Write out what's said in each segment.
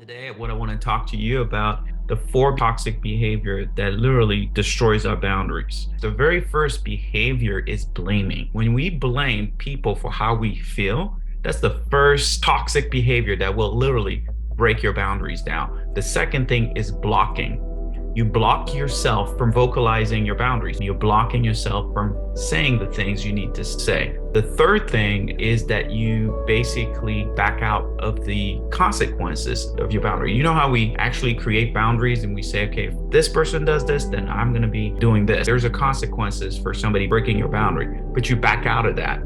Today, what I want to talk to you about the four toxic behavior that literally destroys our boundaries. The very first behavior is blaming. When we blame people for how we feel, that's the first toxic behavior that will literally break your boundaries down. The second thing is blocking. You block yourself from vocalizing your boundaries. You're blocking yourself from saying the things you need to say. The third thing is that you basically back out of the consequences of your boundary. You know how we actually create boundaries and we say, okay, if this person does this, then I'm going to be doing this. There's a consequences for somebody breaking your boundary, but you back out of that.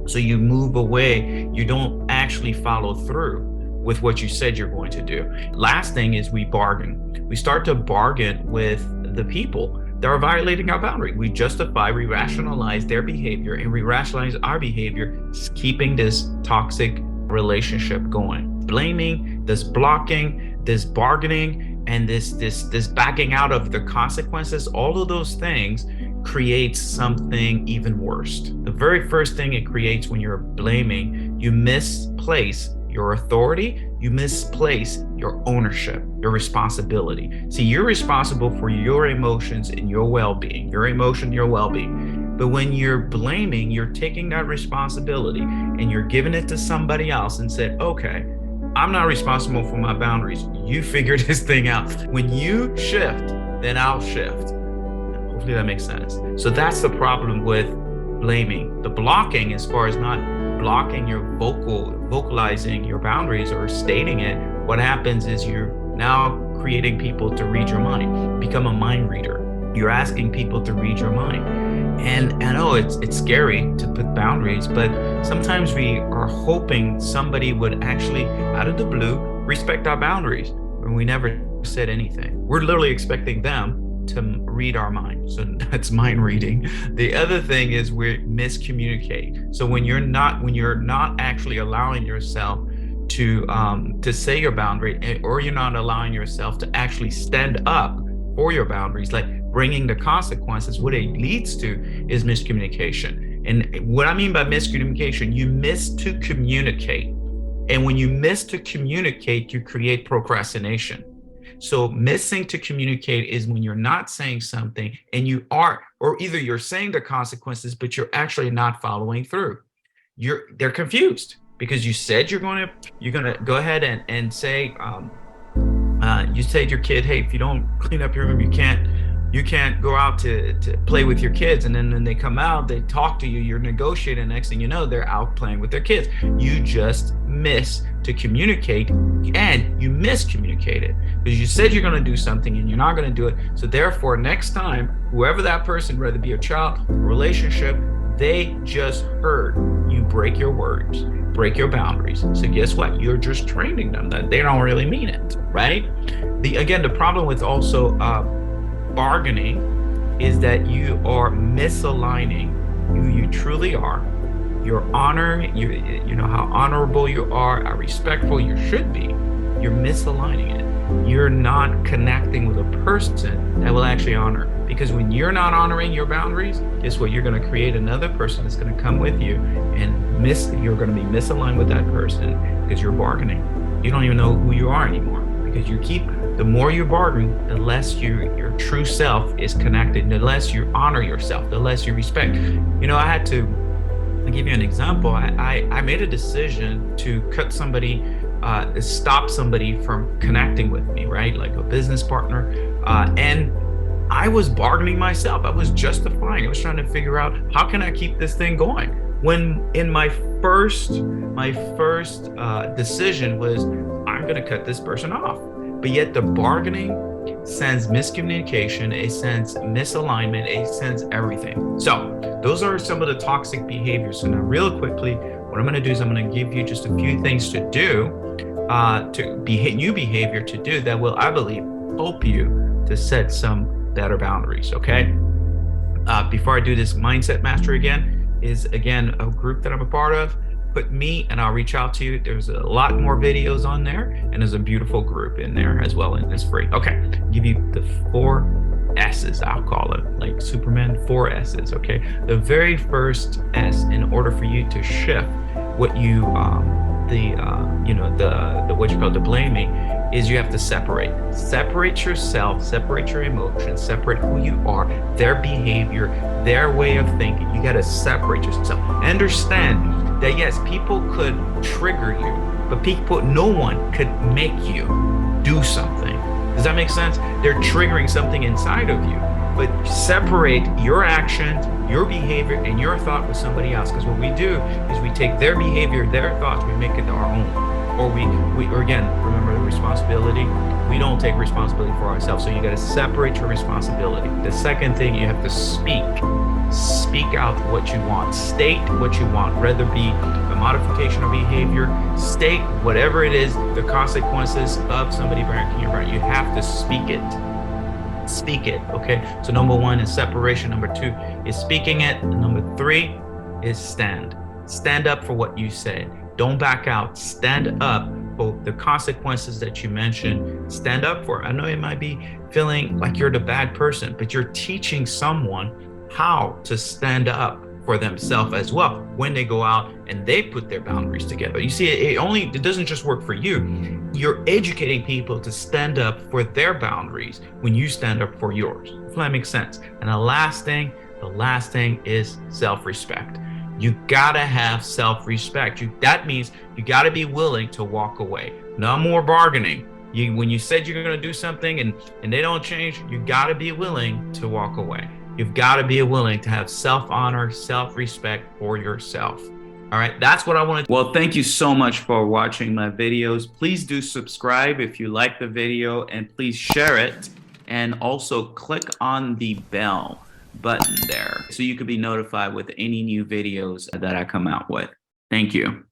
So you move away. You don't actually follow through with what you said you're going to do. Last thing is we bargain. We start to bargain with the people that are violating our boundary. We justify, we rationalize their behavior, and we rationalize our behavior, keeping this toxic relationship going. Blaming, this blocking, this bargaining, and this backing out of the consequences, all of those things creates something even worse. The very first thing it creates when you're blaming, you misplace your authority, you misplace your ownership, your responsibility. See, you're responsible for your emotions and your well-being, your emotion, your well-being. But when you're blaming, you're taking that responsibility and you're giving it to somebody else and said, okay, I'm not responsible for my boundaries. You figure this thing out. When you shift, then I'll shift. Hopefully that makes sense. So that's the problem with blaming. The blocking, as far as not blocking your vocalizing your boundaries or stating it, what happens is you're now creating people to read your mind, become a mind reader. You're asking people to read your mind. And I know it's scary to put boundaries, but sometimes we are hoping somebody would actually, out of the blue, respect our boundaries, and we never said anything. We're literally expecting them to read our mind. So that's mind reading. The other thing is we miscommunicate. So when you're not actually allowing yourself to say your boundary, or you're not allowing yourself to actually stand up for your boundaries, like bringing the consequences, what it leads to is miscommunication. And what I mean by miscommunication, you miss to communicate. And when you miss to communicate, you create procrastination. So missing to communicate is when you're not saying something and you are, or either you're saying the consequences, but you're actually not following through. They're confused because you said you're gonna go ahead and say, you say to your kid, hey, if you don't clean up your room, you can't go out to play with your kids. And then when they come out, they talk to you, you're negotiating. Next thing you know, they're out playing with their kids. You just miss to communicate, and you miscommunicated because you said you're going to do something and you're not going to do it. So therefore, next time, whoever that person, whether it be a child, a relationship, they just heard you break your words, break your boundaries. So guess what? You're just training them that they don't really mean it, right? The problem with also bargaining is that you are misaligning who you truly are, your honor, you know how honorable you are, how respectful you should be. You're misaligning it. You're not connecting with a person that will actually honor. Because when you're not honoring your boundaries, guess what? You're going to create another person that's going to come with you, and you're going to be misaligned with that person because you're bargaining. You don't even know who you are anymore because the more you bargain, the less your true self is connected, the less you honor yourself, the less you respect. You know, I'll give you an example. I made a decision to cut somebody, stop somebody from connecting with me, right? Like a business partner. And I was bargaining myself. I was justifying. I was trying to figure out, how can I keep this thing going? When in my first decision was, I'm going to cut this person off. But yet the bargaining sends miscommunication, it sends misalignment, it sends everything. So those are some of the toxic behaviors. So now real quickly, what I'm going to do is I'm going to give you just a few things to do, new behavior to do that will, I believe, help you to set some better boundaries, okay? Before I do this, Mindset Mastery is a group that I'm a part of. Put me and I'll reach out to you. There's a lot more videos on there, and there's a beautiful group in there as well, and it's free. Okay, give you the 4 S's, I'll call it, like Superman, 4 S's, okay? The very first S, in order for you to shift what you, what you call the blaming, is you have to separate yourself, separate your emotions, separate who you are, their behavior, their way of thinking. You got to separate yourself. Understand that yes, people could trigger you, but no one could make you do something. Does that make sense? They're triggering something inside of you, but separate your actions, your behavior, and your thought with somebody else. Because what we do is we take their behavior, their thoughts, we make it our own. Or again, remember the responsibility. We don't take responsibility for ourselves. So you got to separate your responsibility. The second thing, you have to speak. Speak out what you want. State what you want, whether it be a modification of behavior. State whatever it is, the consequences of somebody breaking your right. You have to speak it. Speak it, okay? So number one is separation. Number two is speaking it. And number three is stand. Stand up for what you said. Don't back out. Stand up for the consequences that you mentioned. Stand up for it. I know it might be feeling like you're the bad person, but you're teaching someone how to stand up for themselves as well when they go out and they put their boundaries together. You see, it doesn't just work for you. You're educating people to stand up for their boundaries when you stand up for yours. If that makes sense. And the last thing is self-respect. You gotta have self-respect. That means you gotta be willing to walk away. No more bargaining. When you said you're gonna do something and they don't change, you gotta be willing to walk away. You've gotta be willing to have self-honor, self-respect for yourself. All right, that's what I wanted. Well, thank you so much for watching my videos. Please do subscribe if you like the video, and please share it. And also click on the bell button there so you can be notified with any new videos that I come out with. Thank you.